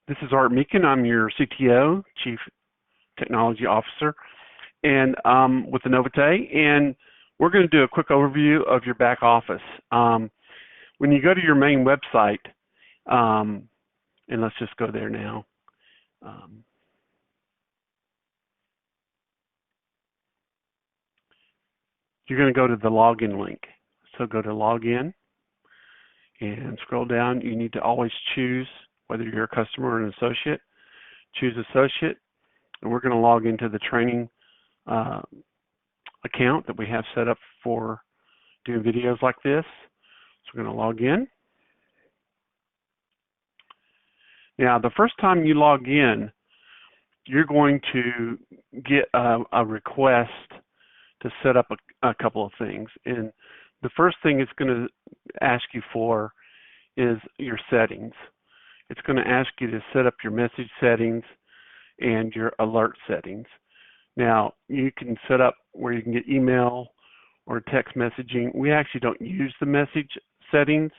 This is Art Meakin. I'm your CTO, Chief Technology Officer, and with the Novate, and we're going to do a quick overview of your back office. When you go to your main website, and let's just go there now. You're going to go to the login link. So go to login and scroll down. You need to always choose whether you're a customer or an associate. Choose associate, and we're going to log into the training account that we have set up for doing videos like this. So we're going to log in. Now, the first time you log in, you're going to get a request to set up a couple of things. And the first thing it's going to ask you for is your settings. It's going to ask you to set up your message settings and your alert settings. Now, you can set up where you can get email or text messaging. We actually don't use the message settings,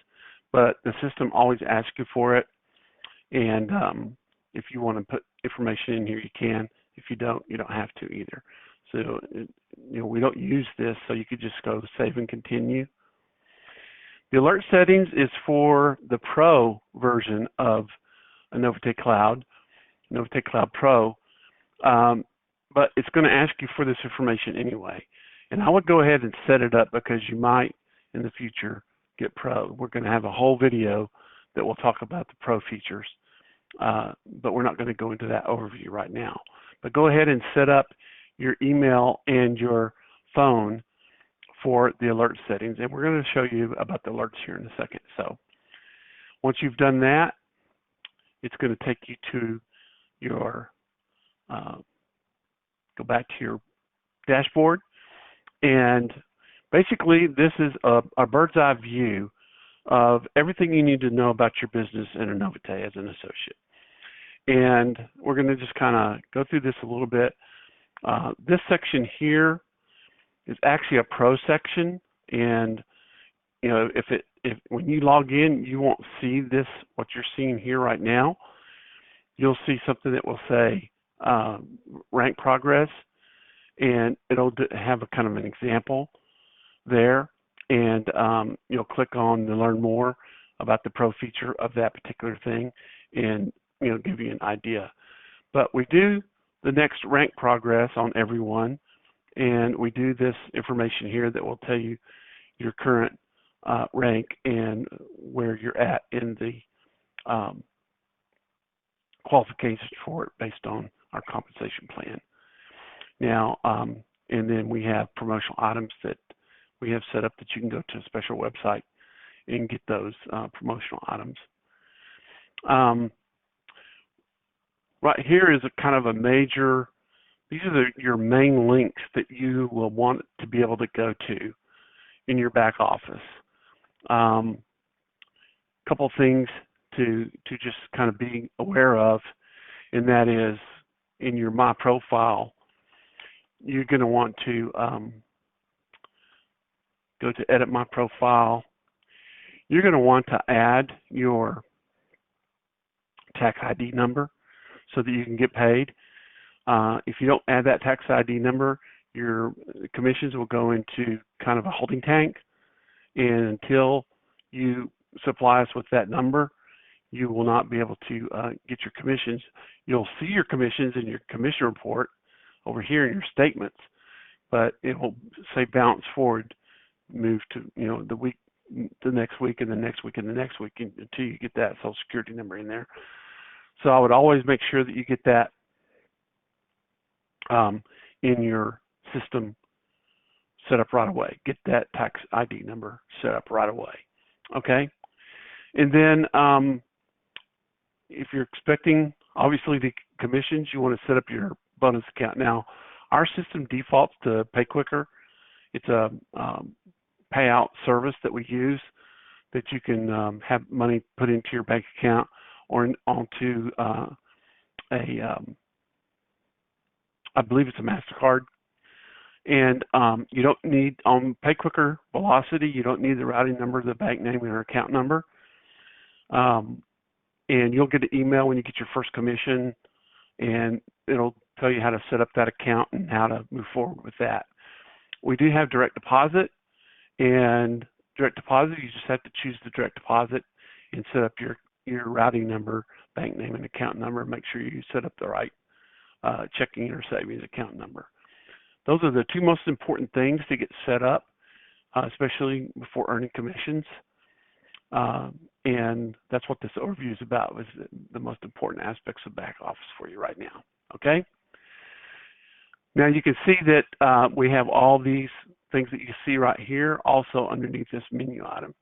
but the system always asks you for it. And if you want to put information in here, you can. If you don't have to either. So, we don't use this, so you could just go save and continue. The alert settings is for the Pro version of a Novate Cloud, Novate Cloud Pro, but it's going to ask you for this information anyway. And I would go ahead and set it up because you might, in the future, get Pro. We're going to have a whole video that will talk about the Pro features, but we're not going to go into that overview right now. But go ahead and set up your email and your phone for the alert settings, and we're going to show you about the alerts here in a second. So once you've done that, it's going to take you to your go back to your dashboard, and basically this is a bird's eye view of everything you need to know about your business in a Novate as an associate. And we're going to just kind of go through this a little bit. This section here is actually a Pro section, and if when you log in, you won't see this, what you're seeing here right now. You'll see something that will say rank progress, and it'll have a kind of an example there, and you'll click on to learn more about the Pro feature of that particular thing, and give you an idea. But we do the next rank progress on everyone, and we do this information here that will tell you your current rank and where you're at in the qualifications for it based on our compensation plan. Now, and then we have promotional items that we have set up that you can go to a special website and get those promotional items. Right here is a kind of a major, these are your main links that you will want to be able to go to in your back office. Couple things to just kind of be aware of, and that is in your My Profile, you're going to want to go to Edit My Profile. You're going to want to add your tax ID number so that you can get paid. If you don't add that tax ID number, your commissions will go into kind of a holding tank, and until you supply us with that number, you will not be able to get your commissions. You'll see your commissions in your commission report over here in your statements, but it will say bounce forward, move to the week, the next week, and the next week, and the next week, until you get that Social Security number in there. So I would always make sure that you get that in your system set up right away. Get that tax ID number set up right away. Okay? And then if you're expecting, obviously, the commissions, you want to set up your bonus account. Now, our system defaults to Pay Quicker. It's a payout service that we use that you can have money put into your bank account or onto I believe it's a MasterCard. And you don't need, on Pay Quicker Velocity, you don't need the routing number, the bank name, or account number. and you'll get an email when you get your first commission, and it'll tell you how to set up that account and how to move forward with that. We do have direct deposit, and direct deposit, you just have to choose the direct deposit and set up your routing number, bank name, and account number. Make sure you set up the right checking or savings account number. Those are the two most important things to get set up, especially before earning commissions. And that's what this overview is about, is the most important aspects of back office for you right now. Okay? Now you can see that we have all these things that you see right here also underneath this menu item,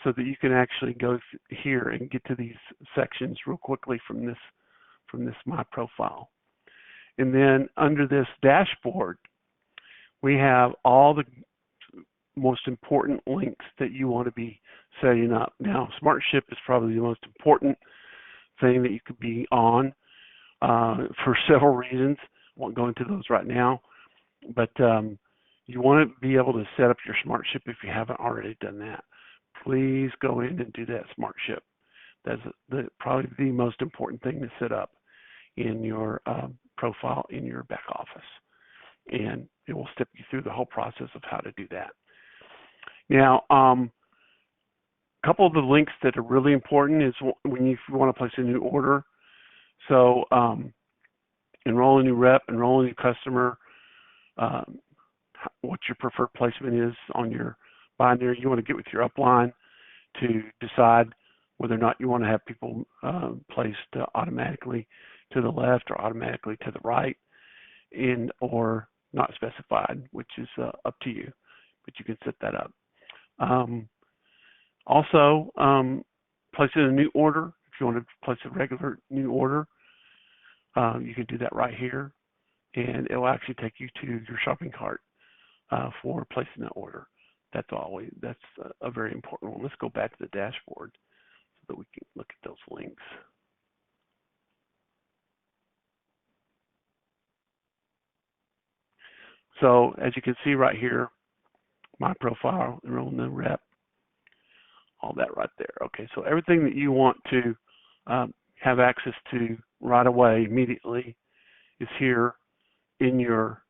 so that you can actually go here and get to these sections real quickly from this My Profile. And then under this dashboard, we have all the most important links that you want to be setting up. Now, SmartShip is probably the most important thing that you could be on for several reasons. I won't go into those right now, but you want to be able to set up your SmartShip if you haven't already done that. Please go in and do that SmartShip. That's probably the most important thing to set up in your profile in your back office, and it will step you through the whole process of how to do that. Now, a couple of the links that are really important is when you want to place a new order. So enroll a new rep, enroll a new customer, what your preferred placement is on your binary. You want to get with your upline to decide whether or not you want to have people placed automatically to the left or automatically to the right, and or not specified, which is up to you, but you can set that up. Also, placing a new order. If you want to place a regular new order, you can do that right here, and it will actually take you to your shopping cart for placing that order. That's a very important one. Let's go back to the dashboard so that we can look at those links. So as you can see right here, My Profile, enroll new rep, all that right there. Okay, so everything that you want to have access to right away, immediately, is here in your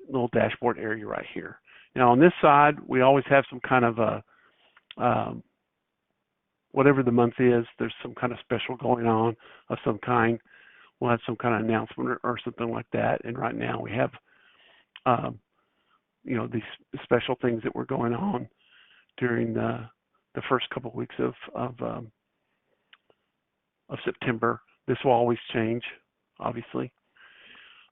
little dashboard area right here. Now on this side, we always have some kind of a, whatever the month is, there's some kind of special going on of some kind. We'll have some kind of announcement or something like that. And right now we have, you know, these special things that were going on during the first couple of weeks of September. This will always change, obviously.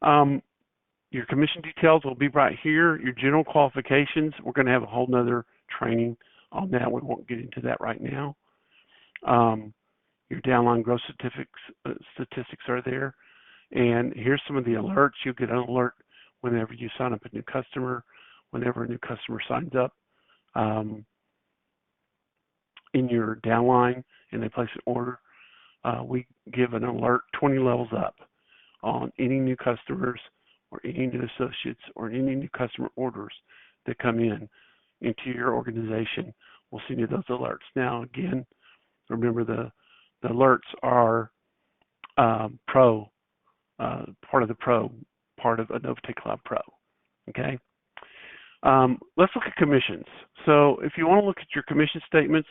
Your commission details will be right here. Your general qualifications, we're going to have a whole nother training on that. We won't get into that right now. Your downline growth statistics are there. And here's some of the alerts. You'll get an alert whenever you sign up a new customer, whenever a new customer signs up in your downline and they place an order. We give an alert 20 levels up on any new customers or any new associates or any new customer orders that come in into your organization. We'll send you those alerts. Now, again, remember the alerts are part of the Pro, part of Innovative Cloud Pro. Okay. Let's look at commissions. So if you want to look at your commission statements,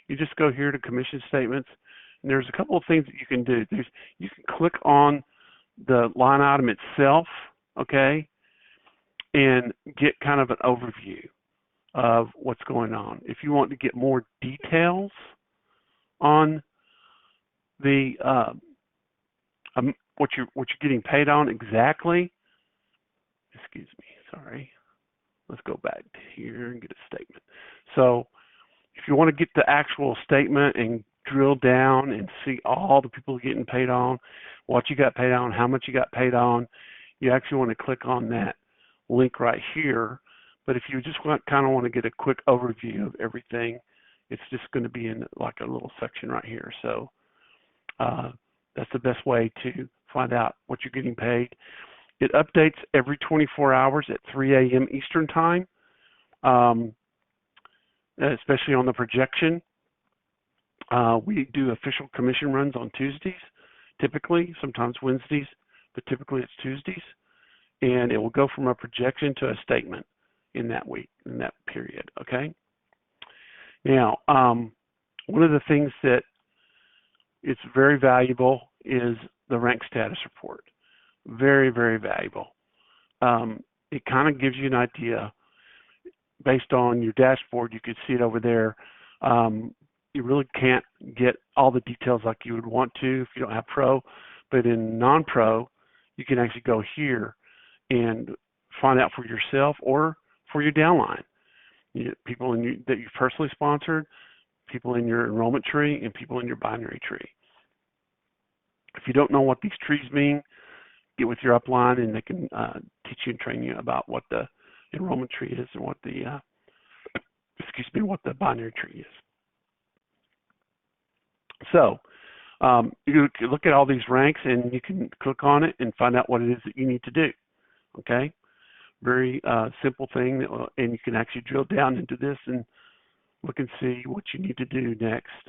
you just go here to commission statements, and there's a couple of things that you can do. You can click on the line item itself, okay, and get kind of an overview of what's going on. If you want to get more details on the what you're getting paid on exactly, excuse me, sorry. Let's go back to here and get a statement. So if you want to get the actual statement and drill down and see all the people getting paid on, what you got paid on, how much you got paid on, you actually want to click on that link right here. But if you just kind of want to get a quick overview of everything, it's just going to be in like a little section right here. So that's the best way to find out what you're getting paid. It updates every 24 hours at 3 a.m. Eastern time, especially on the projection. We do official commission runs on Tuesdays, typically, sometimes Wednesdays, but typically it's Tuesdays. And it will go from a projection to a statement in that week, in that period, okay? Now, one of the things that it's very valuable is the rank status report. Very, very valuable. It kind of gives you an idea based on your dashboard. You can see it over there. You really can't get all the details like you would want to if you don't have Pro, but in non-Pro, you can actually go here and find out for yourself or for your downline. People that you've personally sponsored, people in your enrollment tree, and people in your binary tree. If you don't know what these trees mean, get with your upline and they can teach you and train you about what the enrollment tree is and what the what the binary tree is. So you can look at all these ranks and you can click on it and find out what it is that you need to do. Okay, very simple thing, and you can actually drill down into this and look and see what you need to do next.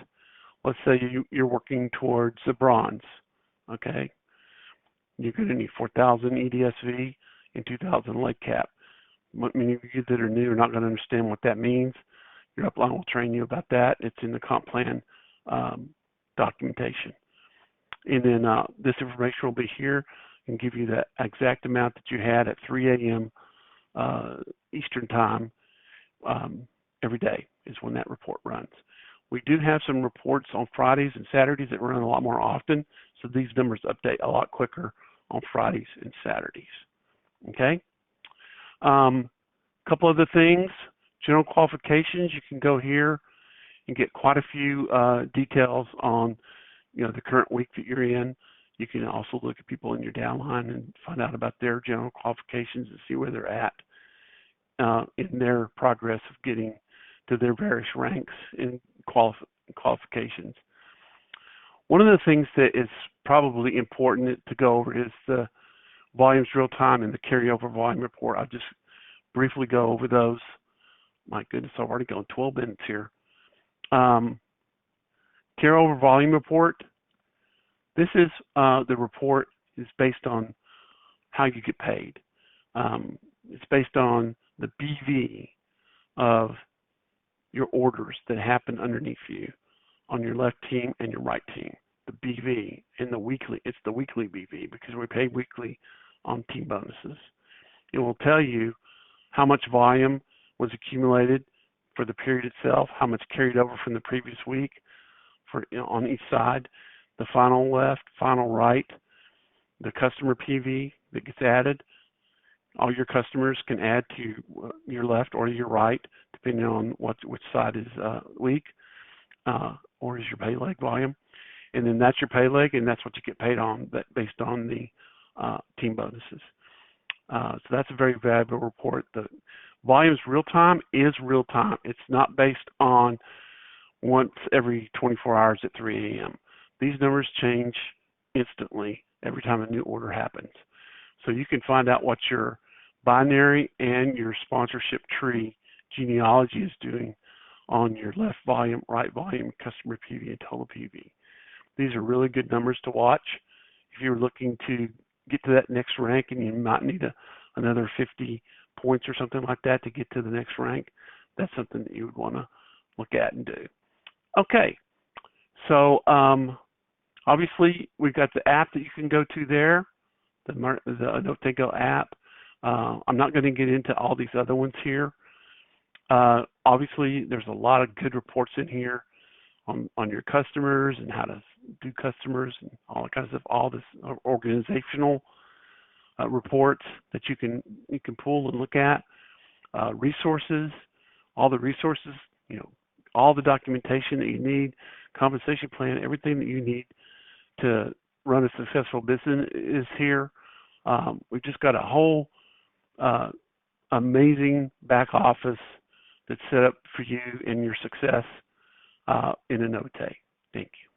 Let's say you're working towards a bronze. Okay, you're going to need 4,000 EDSV and 2,000 leg cap. Many of you that are new are not going to understand what that means. Your upline will train you about that. It's in the comp plan documentation. And then this information will be here and give you the exact amount that you had at 3 a.m. Eastern time every day is when that report runs. We do have some reports on Fridays and Saturdays that run a lot more often, so these numbers update a lot quicker on Fridays and Saturdays. Okay? Couple other things, general qualifications. You can go here and get quite a few details on the current week that you're in. You can also look at people in your downline and find out about their general qualifications and see where they're at in their progress of getting to their various ranks and qualifications. One of the things that is probably important to go over is the volumes real time and the carryover volume report. I'll just briefly go over those. My goodness, I've already gone 12 minutes here. Carryover volume report. This is the report is based on how you get paid. It's based on the BV of your orders that happen underneath you on your left team and your right team. The BV and the weekly, it's the weekly BV because we pay weekly on team bonuses. It will tell you how much volume was accumulated for the period itself, how much carried over from the previous week for on each side, the final left, final right, the customer PV that gets added. All your customers can add to your left or your right, depending on which side is weak, or is your pay leg volume. And then that's your pay leg, and that's what you get paid on based on the team bonuses. So that's a very valuable report. The volumes real time is real time. It's not based on once every 24 hours at 3 a.m. These numbers change instantly every time a new order happens. So you can find out what your binary and your sponsorship tree genealogy is doing on your left volume, right volume, customer PV, and total PV. These are really good numbers to watch. If you're looking to get to that next rank and you might need another 50 points or something like that to get to the next rank, that's something that you would want to look at and do. Okay, so obviously we've got the app that you can go to there, the Note-Take-Go app. I'm not going to get into all these other ones here. Obviously, there's a lot of good reports in here on your customers and how to do customers and all that kind of stuff. All this organizational reports that you can pull and look at. Resources, all the resources, all the documentation that you need, compensation plan, everything that you need to run a successful business is here. We've just got a whole amazing back office that's set up for you and your success in a Note-Take. Thank you.